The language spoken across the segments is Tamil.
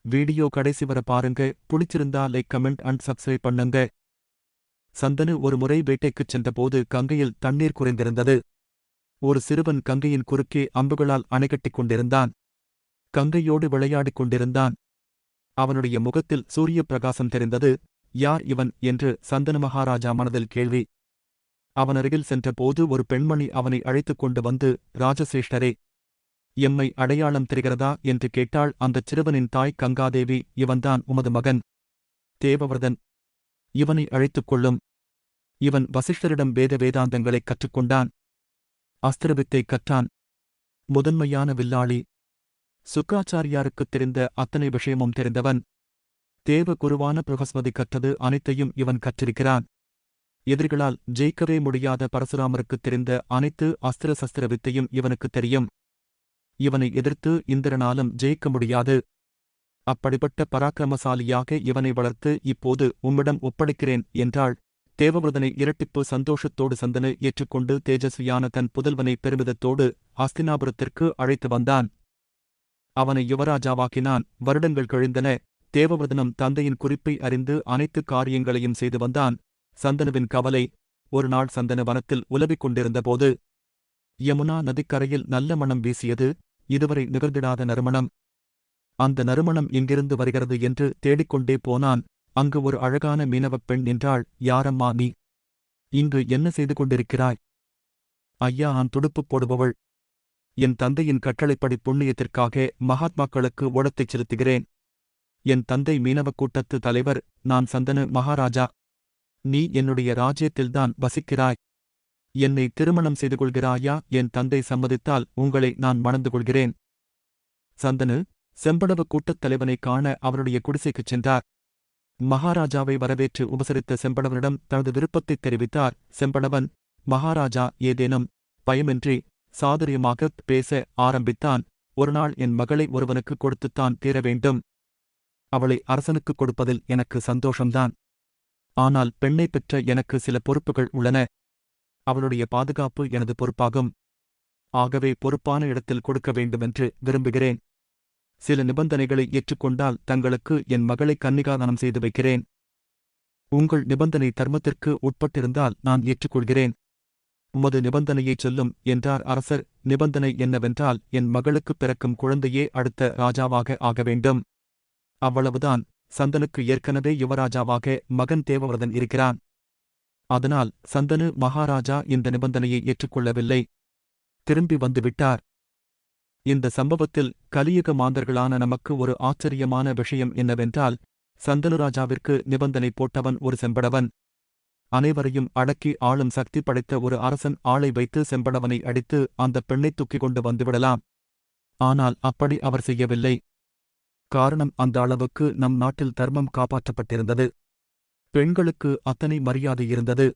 வீடியோ கடைசி வர பாருங்க. புடிச்சிருந்தா லைக், கமெண்ட் அண்ட் சப்ஸ்கிரைப் பண்ணுங்க. சந்தனு ஒரு முறை வேட்டைக்குச் சென்றபோது கங்கையில் தண்ணீர் குறைந்திருந்தது. ஒரு சிறுவன் கங்கையின் குறுக்கே அம்புகளால் அணைகட்டிக் கொண்டிருந்தான். கங்கையோடு விளையாடிக் கொண்டிருந்தான். அவனுடைய முகத்தில் சூரிய பிரகாசம் தெரிந்தது. யார் இவன் என்று சந்தனு மகாராஜா மனதில் கேள்வி. அவனருகில் சென்றபோது ஒரு பெண்மணி அவனை அழைத்துக் கொண்டு வந்து, ராஜசிரேஷ்டரே, எம்மை அடையாளம் தெரிகிறதா என்று கேட்டாள். அந்தச் சிறுவனின் தாய் கங்காதேவி, இவன்தான் உமது மகன் தேவவ்ரதன். இவனை அழைத்துக் கொள்ளும். இவன் வசிஷ்டரிடம் வேத வேதாந்தங்களைக் கற்றுக்கொண்டான். அஸ்திரவித்தை கற்றான். முதன்மையான வில்லாளி. சுக்ராச்சாரியாருக்குத் தெரிந்த அத்தனை விஷயமும் தெரிந்தவன். தேவ குருவான பிரகஸ்பதி கற்றது அனைத்தையும் இவன் கற்றிருக்கிறான். எதிரிகளால் ஜெயிக்கவே முடியாத பரசுராமருக்குத் தெரிந்த அனைத்து அஸ்திர சஸ்திர வித்தையும் இவனுக்குத் தெரியும். இவனை எதிர்த்து இந்திரனாலும் ஜெயிக்க முடியாது. அப்படிப்பட்ட பராக்கிரமசாலியாக இவனை வளர்த்து இப்போது உம்மிடம் ஒப்படைக்கிறேன் என்றாள். தேவவ்ரதனை இரட்டிப்பு சந்தோஷத்தோடு சந்தனு ஏற்றுக்கொண்டு தேஜஸ்வியான தன் புதல்வனை பெருமிதத்தோடு ஹஸ்தினாபுரத்திற்கு அழைத்து வந்தான். அவனை யுவராஜாவாக்கினான். வருடங்கள் கழிந்தன. தேவவ்ரதனும் தந்தையின் குறிப்பை அறிந்து அனைத்து காரியங்களையும் செய்து வந்தான். சந்தனுவின் கவலை. ஒரு நாள் சந்தனு வனத்தில் உலவிக் கொண்டிருந்தபோது யமுனா நதிக்கரையில் நல்ல மணம் வீசியது. இதுவரை நிகழ்ந்திடாத நறுமணம். அந்த நறுமணம் எங்கிருந்து வருகிறது என்று தேடிக்கொண்டே போனான். அங்கு ஒரு அழகான மீனவப் பெண் நின்றாள். யாரம்மா நீ? இங்கு என்ன செய்து கொண்டிருக்கிறாய்? ஐயா, நான் துடுப்புப் போடுபவள். என் தந்தையின் கட்டளைப்படி புண்ணியத்திற்காக மகாத்மாக்களுக்கு ஓடத்தைச் செலுத்துகிறேன். என் தந்தை மீனவக் கூட்டத்து தலைவர். நான் சந்தனு மகாராஜா. நீ என்னுடைய ராஜ்யத்தில்தான் வசிக்கிறாய். என்னை திருமணம் செய்து கொள்கிறாயா? என் தந்தை சம்மதித்தால் உங்களை நான் மணந்து கொள்கிறேன். சந்தனு செம்படவ கூட்டத் தலைவனைக் காண அவருடைய குடிசைக்குச் சென்றார். மகாராஜாவை வரவேற்று உபசரித்த செம்படவனிடம் தனது விருப்பத்தைத் தெரிவித்தார். செம்படவன், மகாராஜா ஏதேனும் பயமின்றி சாதுரியமாகப் பேச ஆரம்பித்தான். ஒருநாள் என் மகளை ஒருவனுக்கு கொடுத்துத்தான் தீர வேண்டும். அவளை அரசனுக்குக் கொடுப்பதில் எனக்கு சந்தோஷம்தான். ஆனால் பெண்ணை பெற்ற எனக்கு சில பொறுப்புகள் உள்ளன. அவளுடைய பாதுகாப்பு எனது பொறுப்பாகும். ஆகவே பொறுப்பான இடத்தில் கொடுக்க வேண்டுமென்று விரும்புகிறேன். சில நிபந்தனைகளை ஏற்றுக்கொண்டால் தங்களுக்கு என் மகளை கன்னிகாதானம் செய்து வைக்கிறேன். உங்கள் நிபந்தனை தர்மத்திற்கு உட்பட்டிருந்தால் நான் ஏற்றுக்கொள்கிறேன். உமது நிபந்தனையைச் சொல்லும் என்றார் அரசர். நிபந்தனை என்னவென்றால், என் மகளுக்குப் பிறக்கும் குழந்தையே அடுத்த ராஜாவாக ஆக வேண்டும். அவ்வளவுதான். சந்தனுக்கு ஏற்கனவே யுவராஜாவாக மகன் தேவவ்ரதன் இருக்கிறான். அதனால் சந்தனு மகாராஜா இந்த நிபந்தனையை ஏற்றுக்கொள்ளவில்லை. திரும்பி வந்துவிட்டார். இந்த சம்பவத்தில் கலியுக மாந்தர்களான நமக்கு ஒரு ஆச்சரியமான விஷயம் என்னவென்றால், சந்தனுராஜாவிற்கு நிபந்தனை போட்டவன் ஒரு செம்படவன். அனைவரையும் அடக்கி ஆளும் சக்தி படைத்த ஒரு அரசன் ஆளை வைத்து செம்படவனை அடித்து அந்தப் பெண்ணைத் தூக்கிக் கொண்டு வந்துவிடலாம். ஆனால் அப்படி அவர் செய்யவில்லை. காரணம், அந்த அளவுக்கு நம் நாட்டில் தர்மம் காப்பாற்றப்பட்டிருந்தது. பெண்களுக்கு அத்தனை மரியாதை இருந்தது.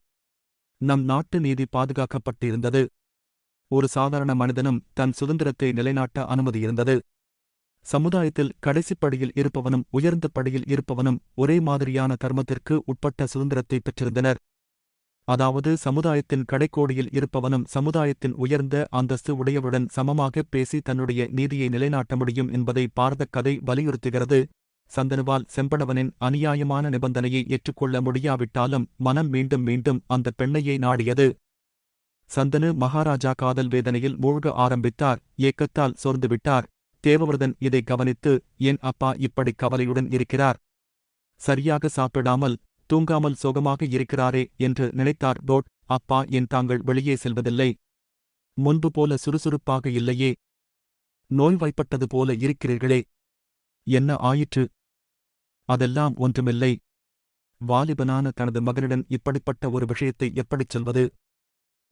நம் நாட்டு நீதி பாதுகாக்கப்பட்டிருந்தது. ஒரு சாதாரண மனிதனும் தன் சுதந்திரத்தை நிலைநாட்ட அனுமதி இருந்தது. சமுதாயத்தில் கடைசிப்படியில் இருப்பவனும் உயர்ந்த படியில் இருப்பவனும் ஒரே மாதிரியான தர்மத்திற்கு உட்பட்ட சுதந்திரத்தை பெற்றிருந்தனர். அதாவது சமுதாயத்தின் கடைக்கோடியில் இருப்பவனும் சமுதாயத்தின் உயர்ந்த அந்தஸ்து உடையவருடன் சமமாகப் பேசி தன்னுடைய நீதியை நிலைநாட்ட முடியும் என்பதை பாரதக் கதை வலியுறுத்துகிறது. சந்தனுவால் செம்படவனின் அநியாயமான நிபந்தனையை ஏற்றுக்கொள்ள முடியாவிட்டாலும் மனம் மீண்டும் மீண்டும் அந்த பெண்ணையே நாடியது. சந்தனு மகாராஜா காதல் வேதனையில் மூழ்க ஆரம்பித்தார். ஏக்கத்தால் சோர்ந்துவிட்டார். தேவவ்ரதன் இதை கவனித்து, என் அப்பா இப்படி கவலையுடன் இருக்கிறார், சரியாக சாப்பிடாமல் தூங்காமல் சோகமாக இருக்கிறாரே என்று நினைத்தார். தோட், அப்பா, என் தாங்கள் வெளியே செல்வதில்லை. முன்பு போல சுறுசுறுப்பாக இல்லையே. நோய்வாய்ப்பட்டது போல இருக்கிறீர்களே. என்ன ஆயிற்று? அதெல்லாம் ஒன்றுமில்லை. வாலிபனான தனது மகனிடம் இப்படிப்பட்ட ஒரு விஷயத்தை எப்படிச் சொல்வது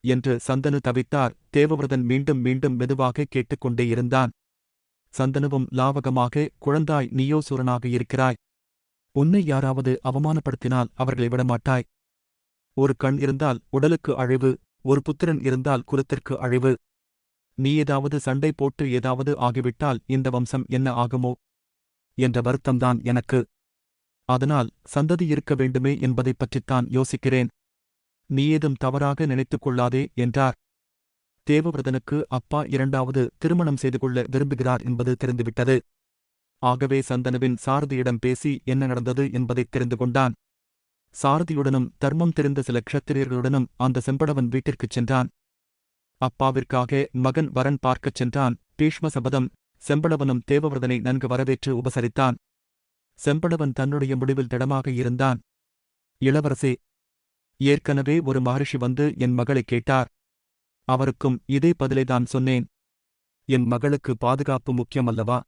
என்று சந்தனு தவித்தார். தேவவ்ரதன் மீண்டும் மீண்டும் மெதுவாக கேட்டுக்கொண்டே இருந்தான். சந்தனுவும் லாவகமாக, குழந்தாய், நீயோ சூரனாக இருக்கிறாய். உன்னை யாராவது அவமானப்படுத்தினால் அவர்களை விடமாட்டாய். ஒரு கண் இருந்தால் உடலுக்கு அழிவு, ஒரு புத்திரன் இருந்தால் குலத்திற்கு அழிவு. நீ ஏதாவது சண்டை போட்டு ஏதாவது ஆகிவிட்டால் இந்த வம்சம் என்ன ஆகுமோ என்ற வருத்தம்தான் எனக்கு. அதனால் சந்ததி இருக்க வேண்டுமே என்பதைப் பற்றித்தான் யோசிக்கிறேன். நீ ஏதும் தவறாக நினைத்துக் கொள்ளாதே என்றார். தேவவ்ரதனுக்கு அப்பா இரண்டாவது திருமணம் செய்து கொள்ள விரும்புகிறார் என்பது தெரிந்துவிட்டது. ஆகவே சந்தனுவின் சாரதியிடம் பேசி என்ன நடந்தது என்பதைத் தெரிந்து கொண்டான். சாரதியுடனும் தர்மம் தெரிந்த சில க்ஷத்திரியர்களுடனும் அந்த செம்படவன் வீட்டிற்குச் சென்றான். அப்பாவிற்காக மகன் வரன் பார்க்கச் சென்றான். பீஷ்ம சபதம். செம்படவனும் தேவவிரதனை நன்கு வரவேற்று உபசரித்தான். செம்படவன் தன்னுடைய முடிவில் திடமாக இருந்தான். இளவரசே, ஏற்கனவே ஒரு மகரிஷி வந்து என் மகளைக் கேட்டார். அவருக்கும் இதே பதிலைதான் சொன்னேன். என் மகளுக்கு பாதுகாப்பு முக்கியமல்லவா?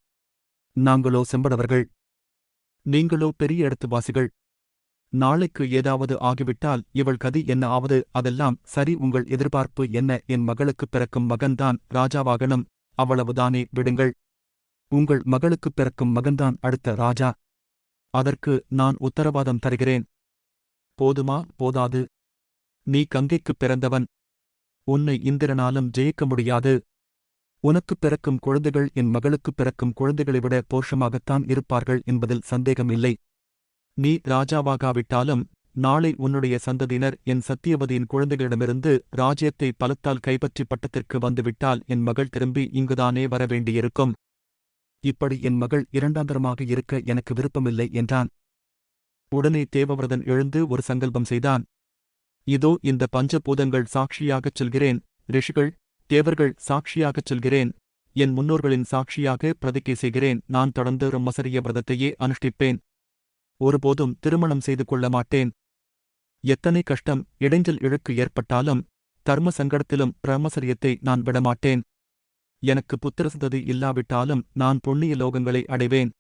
நாங்களோ செம்படவர்கள், நீங்களோ பெரிய இடத்துவாசிகள். நாளைக்கு ஏதாவது ஆகிவிட்டால் இவள் கதி என்ன ஆவது? அதெல்லாம் சரி, உங்கள் எதிர்பார்ப்பு என்ன? என் மகளுக்குப் பிறக்கும் மகன்தான் ராஜாவாகணும், அவ்வளவுதானே? விடுங்கள். உங்கள் மகளுக்குப் பிறக்கும் மகன்தான் அடுத்த ராஜா. அதற்கு நான் உத்தரவாதம் தருகிறேன். போதுமா? போதாது. நீ கங்கைக்குப் பிறந்தவன். உன்னை இந்திரனாலும் ஜெயிக்க முடியாது. உனக்குப் பிறக்கும் குழந்தைகள் என் மகளுக்குப் பிறக்கும் குழந்தைகளை விட போஷமாகத்தான் இருப்பார்கள் என்பதில் சந்தேகமில்லை. நீ ராஜாவாகாவிட்டாலும் நாளை உன்னுடைய சந்ததியினர் என் சத்தியவதியின் குழந்தைகளிடமிருந்து ராஜ்யத்தை பலத்தால் கைப்பற்றி பட்டத்திற்கு வந்துவிட்டால் என் மகள் திரும்பி இங்குதானே வரவேண்டியிருக்கும். இப்படி என் மகள் இரண்டாந்தரமாக இருக்க எனக்கு விருப்பமில்லை என்றான். உடனே தேவவிரதன் எழுந்து ஒரு சங்கல்பம் செய்தான். இதோ இந்த பஞ்சபூதங்கள் சாட்சியாகச் சொல்கிறேன், ரிஷிகள் தேவர்கள் சாட்சியாகச் சொல்கிறேன், என் முன்னோர்களின் சாட்சியாக பிரதிக்கை செய்கிறேன், நான் தொடர்ந்து பிரம்மசரிய விரதத்தையே அனுஷ்டிப்பேன். ஒருபோதும் திருமணம் செய்து கொள்ள மாட்டேன். எத்தனை கஷ்டம் இடைஞ்சல் இழுக்கு ஏற்பட்டாலும் தர்ம சங்கடத்திலும் பிரம்மசரியத்தை நான் விடமாட்டேன். எனக்கு புத்திரசந்ததி இல்லாவிட்டாலும் நான் புண்ணிய லோகங்களை அடைவேன்.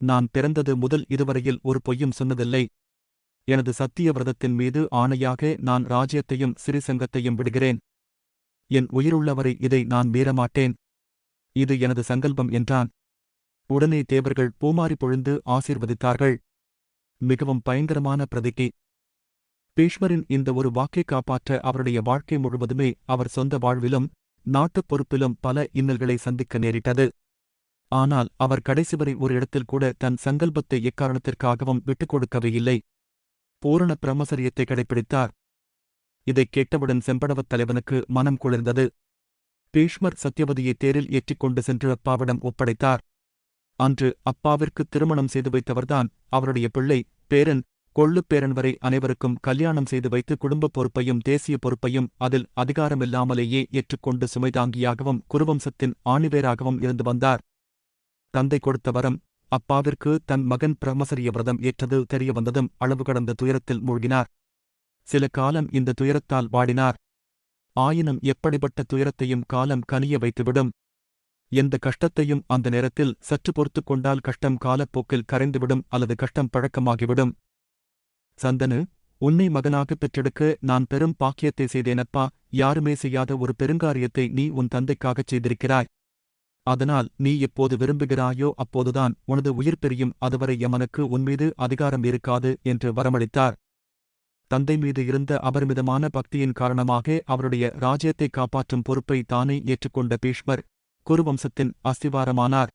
நான் பிறந்தது முதல் இதுவரையில் ஒரு பொய்யும் சொன்னதில்லை. எனது சத்திய விரதத்தின் மீது ஆணையாக நான் ராஜ்யத்தையும் சிறிசங்கத்தையும் விடுகிறேன். என் உயிருள்ளவரை இதை நான் மீறமாட்டேன். இது எனது சங்கல்பம் என்றான். உடனே தேவர்கள் பூமாரி பொழிந்து ஆசீர்வதித்தார்கள். மிகவும் பயங்கரமான பிரதிகை. பீஷ்மரின் இந்த ஒரு வாக்கை காப்பாற்ற அவருடைய வாழ்க்கை முழுவதுமே அவர் சொந்த வாழ்விலும் நாட்டுப் பொறுப்பிலும் பல இன்னல்களை சந்திக்க நேரிட்டது. ஆனால் அவர் கடைசிவரை ஒரு இடத்தில் கூட தன் சங்கல்பத்தை எக்காரணத்திற்காகவும் விட்டுக் கொடுக்கவே இல்லை. பூரண பிரம்மசரியத்தை கடைப்பிடித்தார். இதைக் கேட்டவுடன் செம்படவத் தலைவனுக்கு மனம் குளிர்ந்தது. பீஷ்மர் சத்தியவதியை தேரில் ஏற்றிக்கொண்டு சென்று அப்பாவிடம் ஒப்படைத்தார். அன்று அப்பாவிற்கு திருமணம் செய்து வைத்தவர்தான் அவருடைய பிள்ளை, பேரன், கொள்ளுப் பேரன் வரை அனைவருக்கும் கல்யாணம் செய்து வைத்து குடும்பப் பொறுப்பையும் தேசிய பொறுப்பையும் அதில் அதிகாரமில்லாமலேயே ஏற்றுக்கொண்டு சுமைதாங்கியாகவும் குருவம்சத்தின் ஆணிவேராகவும் இருந்து வந்தார். தந்தை கொடுத்த வரம் அப்பாவிற்கு தன் மகன் பிரம்மசரிய விரதம் ஏற்றது தெரிய வந்ததும் அளவு கடந்த துயரத்தில் மூழ்கினார். சில காலம் இந்த துயரத்தால் வாடினார். ஆயினும் எப்படிப்பட்ட துயரத்தையும் காலம் கனிய வைத்துவிடும். எந்த கஷ்டத்தையும் அந்த நேரத்தில் சற்று பொறுத்துக் கொண்டால் கஷ்டம் காலப்போக்கில் கரைந்துவிடும் அல்லது கஷ்டம் பழக்கமாகிவிடும். சந்தனு, உன்னை மகனாகப் பெற்றெடுக்க நான் பெரும் பாக்கியத்தை செய்தேனப்பா. யாருமே செய்யாத ஒரு பெருங்காரியத்தை நீ உன் தந்தைக்காகச் செய்திருக்கிறாய். அதனால் நீ எப்போது விரும்புகிறாயோ அப்போதுதான் உனது உயிர் பிரியும், அதுவரை யமனுக்கு உன்மீது அதிகாரம் இருக்காது என்று வரமளித்தார். தந்தை மீது இருந்த அபரிமிதமான பக்தியின் காரணமாக அவருடைய ராஜ்யத்தை காப்பாற்றும் பொறுப்பை தானே ஏற்றுக்கொண்ட பீஷ்மர் குருவம்சத்தின் அஸ்திவாரமானார்.